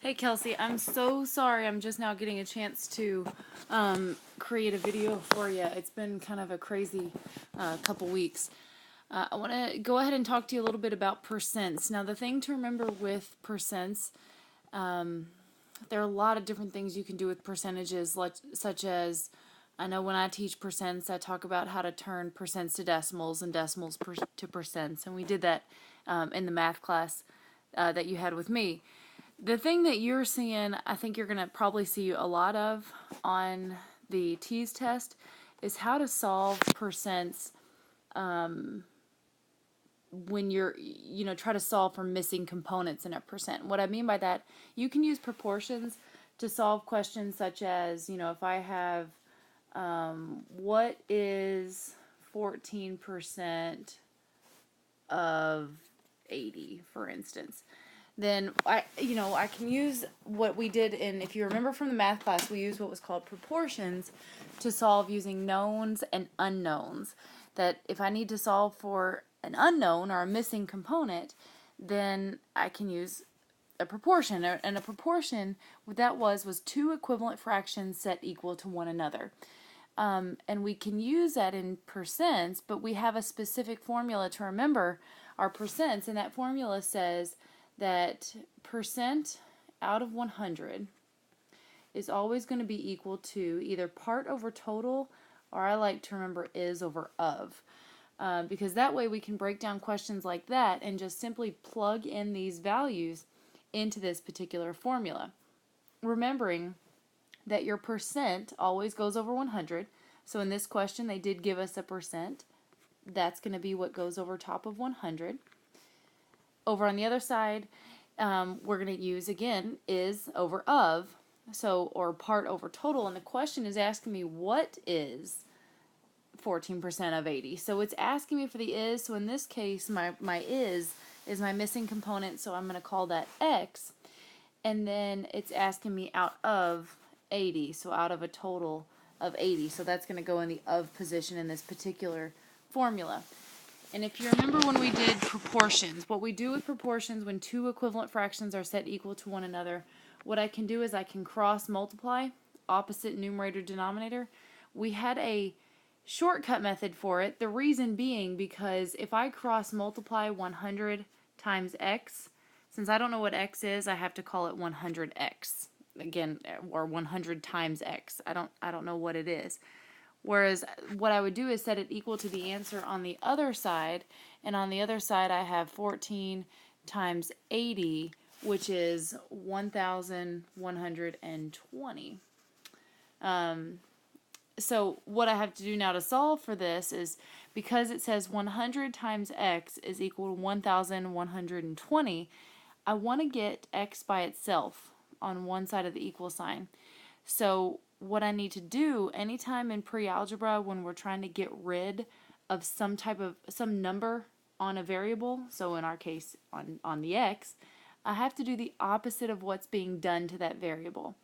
Hey Kelsey, I'm so sorry. I'm just now getting a chance to create a video for you. It's been kind of a crazy couple weeks. I want to go ahead and talk to you a little bit about percents. Now, the thing to remember with percents, there are a lot of different things you can do with percentages, such as I know when I teach percents, I talk about how to turn percents to decimals and decimals to percents, and we did that in the math class that you had with me. The thing that you're seeing, I think you're going to probably see a lot of on the TEAS test, is how to solve percents when you're, try to solve for missing components in a percent. What I mean by that, you can use proportions to solve questions such as, if I have, what is 14% of 80, for instance? Then I can use what we did if you remember from the math class, we used what was called proportions to solve using knowns and unknowns. That if I need to solve for an unknown or a missing component, then I can use a proportion. And a proportion, what that was two equivalent fractions set equal to one another. And we can use that in percents, but we have a specific formula to remember our percents, and that formula says that percent out of 100 is always going to be equal to either part over total, or I like to remember is over of. Because that way we can break down questions like that and just simply plug in these values into this particular formula. Remembering that your percent always goes over 100. So in this question, they did give us a percent. That's going to be what goes over top of 100. Over on the other side, we're going to use, again, is over of, or part over total. And the question is asking me what is 14% of 80. So it's asking me for the is. So in this case, my is my missing component. So I'm going to call that x. And then it's asking me out of 80. So out of a total of 80. So that's going to go in the of position in this particular formula. And if you remember when we did proportions, what we do with proportions when two equivalent fractions are set equal to one another, what I can do is I can cross multiply, opposite numerator denominator. We had a shortcut method for it, the reason being because if I cross multiply 100 times x, since I don't know what x is, I have to call it 100x. Again, or 100 times x. I don't know what it is. Whereas what I would do is set it equal to the answer on the other side, and on the other side I have 14 times 80, which is 1,120. So what I have to do now to solve for this is, because it says 100 times x is equal to 1,120, I want to get x by itself on one side of the equal sign. So what I need to do anytime in pre-algebra when we're trying to get rid of some number on a variable, so in our case on the x, I have to do the opposite of what's being done to that variable.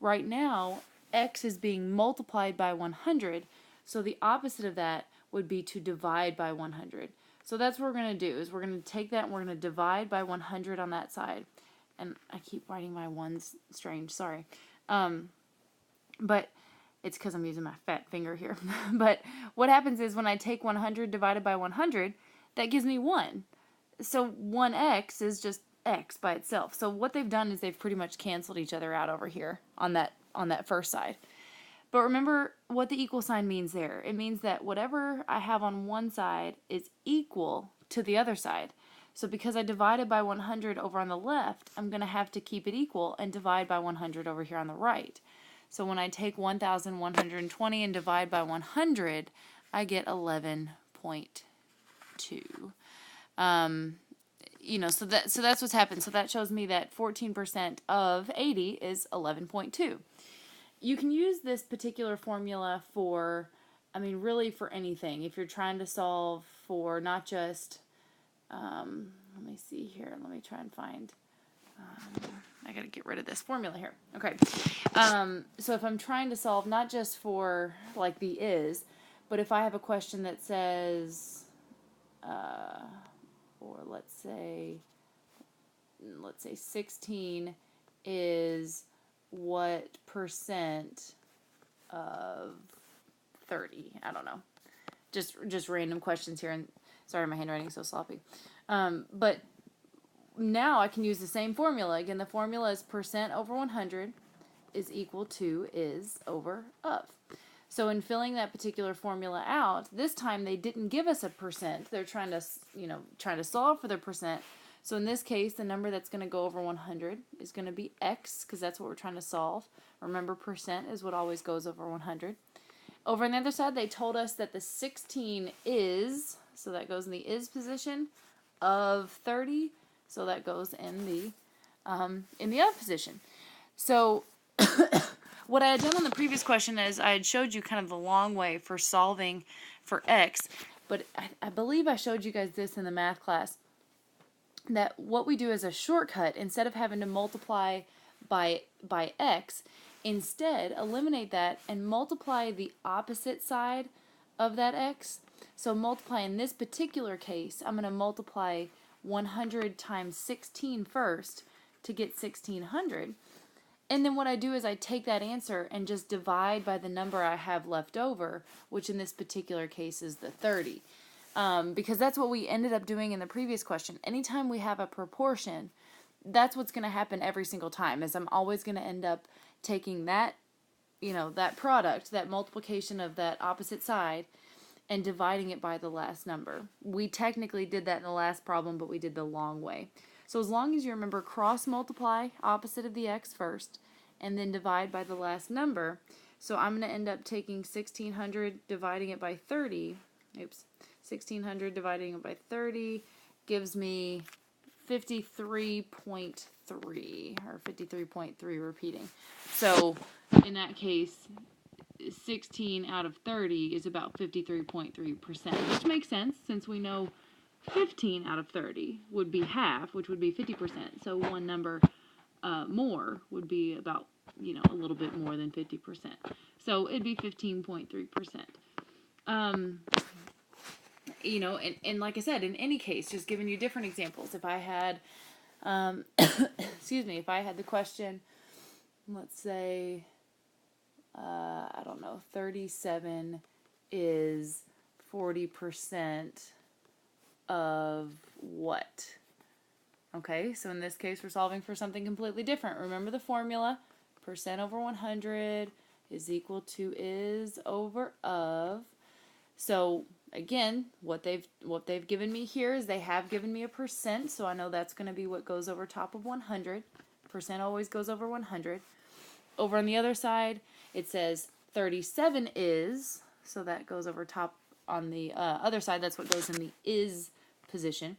Right now, x is being multiplied by 100, so the opposite of that would be to divide by 100. So that's what we're going to do, is we're going to take that and we're going to divide by 100 on that side. And I keep writing my ones strange, sorry. But it's because I'm using my fat finger here. But what happens is when I take 100 divided by 100, that gives me 1. So 1x is just x by itself. So what they've done is they've pretty much canceled each other out over here on that first side. But remember what the equal sign means there. It means that whatever I have on one side is equal to the other side. So because I divided by 100 over on the left, I'm going to have to keep it equal and divide by 100 over here on the right. So when I take 1,120 and divide by 100, I get 11.2. So that's what's happened. So that shows me that 14% of 80 is 11.2. You can use this particular formula for, really for anything. If you're trying to solve for not just, let me see here. Let me try and find. I gotta get rid of this formula here. Okay. So if I'm trying to solve not just for like the is, but if I have a question that says, or let's say 16 is what percent of 30? I don't know. Just random questions here. And sorry, my handwriting's so sloppy. But now I can use the same formula. Again, the formula is percent over 100 is equal to is over of. So in filling that particular formula out, this time they didn't give us a percent. They're trying to solve for the percent. So in this case, the number that's going to go over 100 is going to be x, because that's what we're trying to solve. Remember, percent is what always goes over 100. Over on the other side, they told us that the 16 is, so that goes in the is position, of 30, so that goes in the of position. So what I had done on the previous question is I had showed you kind of the long way for solving for x, but I believe I showed you guys this in the math class, that what we do is a shortcut. Instead of having to multiply by x, instead eliminate that and multiply the opposite side of that x. So multiply in this particular case, I'm going to multiply 100 times 16 first to get 1600. And then what I do is I take that answer and just divide by the number I have left over, which in this particular case is the 30. Because that's what we ended up doing in the previous question. Anytime we have a proportion, that's what's going to happen every single time, is I'm always going to end up taking that, that product, that multiplication of that opposite side, and dividing it by the last number. We technically did that in the last problem, but we did the long way. So as long as you remember, cross multiply opposite of the x first, and then divide by the last number. So I'm going to end up taking 1600, dividing it by 30. 1600 dividing it by 30 gives me 53.3, or 53.3 repeating. So in that case, 16 out of 30 is about 53.3%, which makes sense since we know 15 out of 30 would be half, which would be 50%. So one number more would be about, a little bit more than 50%. So it'd be 15.3%. And like I said, in any case, just giving you different examples. If I had, if I had the question, let's say, I don't know, 37 is 40% of what? Okay, so in this case, we're solving for something completely different. Remember the formula, percent over 100 is equal to is over of. So again, what they've given me here is they have given me a percent, so I know that's going to be what goes over top of 100. Percent always goes over 100. Over on the other side, it says 37 is, so that goes over top on the other side. That's what goes in the is position.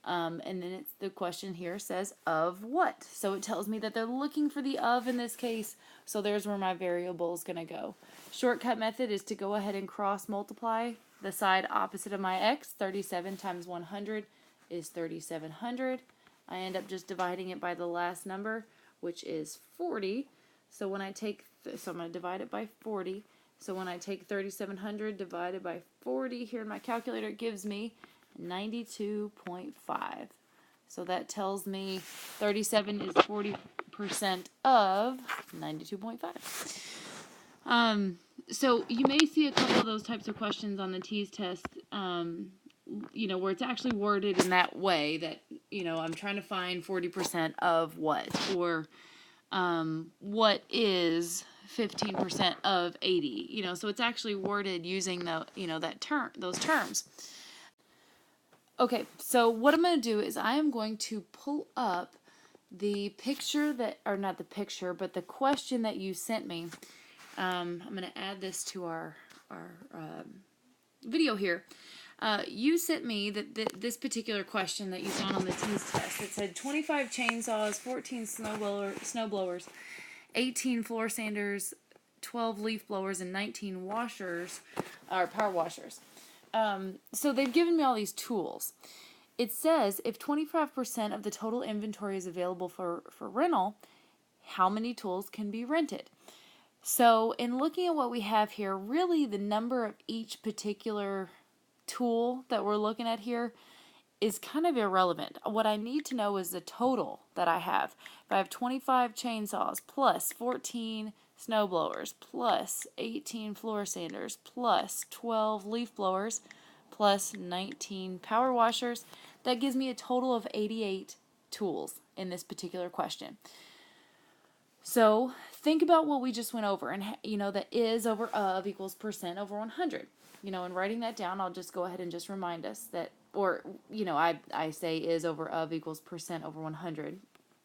And then the question here says of what? So it tells me that they're looking for the of in this case, so there's where my variable is going to go. Shortcut method is to go ahead and cross multiply the side opposite of my x. 37 times 100 is 3700. I end up just dividing it by the last number, which is 40. So when I take, so I'm going to divide it by 40. So when I take 3700 divided by 40 here in my calculator, it gives me 92.5. So that tells me 37 is 40% of 92.5. So you may see a couple of those types of questions on the TEAS test, where it's actually worded in that way that, I'm trying to find 40% of what, or what is 15% of 80, so it's actually worded using those terms. Okay, so what I'm going to do is I am going to pull up the picture or not the picture, but the question that you sent me. I'm going to add this to our video here. You sent me this particular question that you found on the TEAS test. It said 25 chainsaws, 14 snow blowers, 18 floor sanders, 12 leaf blowers, and 19 washers, or power washers. So they've given me all these tools. It says if 25% of the total inventory is available for rental, how many tools can be rented? So in looking at what we have here, really the number of each particular tool that we're looking at here is kind of irrelevant. What I need to know is the total that I have. If I have 25 chainsaws plus 14 snow blowers plus 18 floor sanders plus 12 leaf blowers plus 19 power washers, that gives me a total of 88 tools in this particular question. So think about what we just went over, and that is over of equals percent over 100. And writing that down, I'll just go ahead and just remind us that, or, I say is over of equals percent over 100.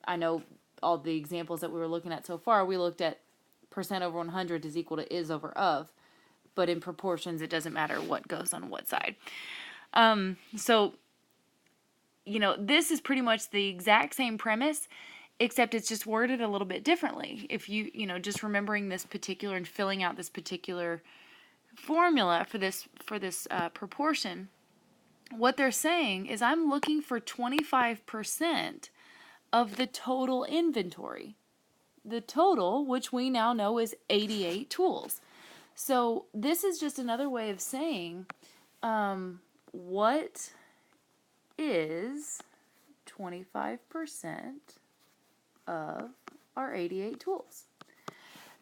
I know all the examples that we were looking at so far, we looked at percent over 100 is equal to is over of, but in proportions, it doesn't matter what goes on what side. So, this is pretty much the exact same premise, except it's just worded a little bit differently. If just remembering this particular and filling out this particular formula for this proportion, what they're saying is I'm looking for 25% of the total inventory. The total, which we now know is 88 tools. So this is just another way of saying what is 25% of our 88 tools.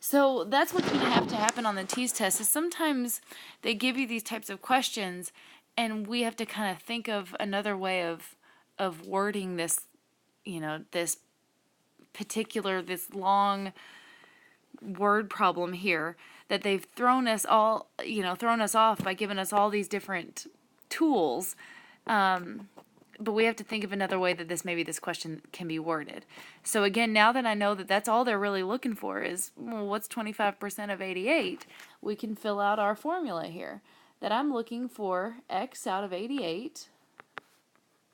So that's what's going to have to happen on the TEAS test, is sometimes they give you these types of questions and we have to kind of think of another way of wording this, this long word problem here that they've thrown us off by giving us all these different tools. But we have to think of another way that maybe this question can be worded. So again, now that I know that that's all they're really looking for is, well, what's 25% of 88? We can fill out our formula here. That I'm looking for x out of 88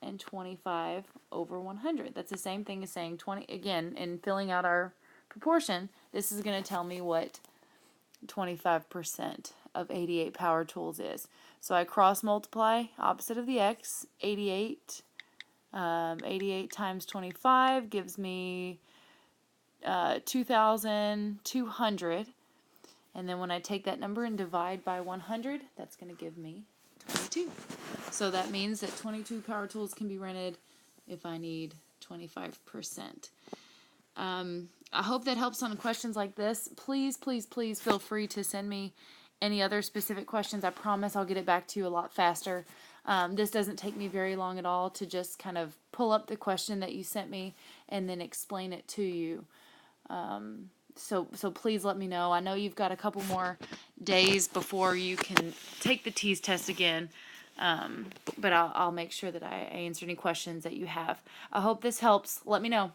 and 25 over 100. That's the same thing as saying 20, again, in filling out our proportion, this is going to tell me what 25% of 88 power tools is. So I cross multiply opposite of the x, 88. 88 times 25 gives me 2,200. And then when I take that number and divide by 100, that's going to give me 22. So that means that 22 power tools can be rented if I need 25%. I hope that helps on questions like this. Please, please, please feel free to send me any other specific questions. I promise I'll get it back to you a lot faster. This doesn't take me very long at all to just kind of pull up the question that you sent me and then explain it to you. So please let me know. I know you've got a couple more days before you can take the TEAS test again. But I'll make sure that I answer any questions that you have. I hope this helps. Let me know.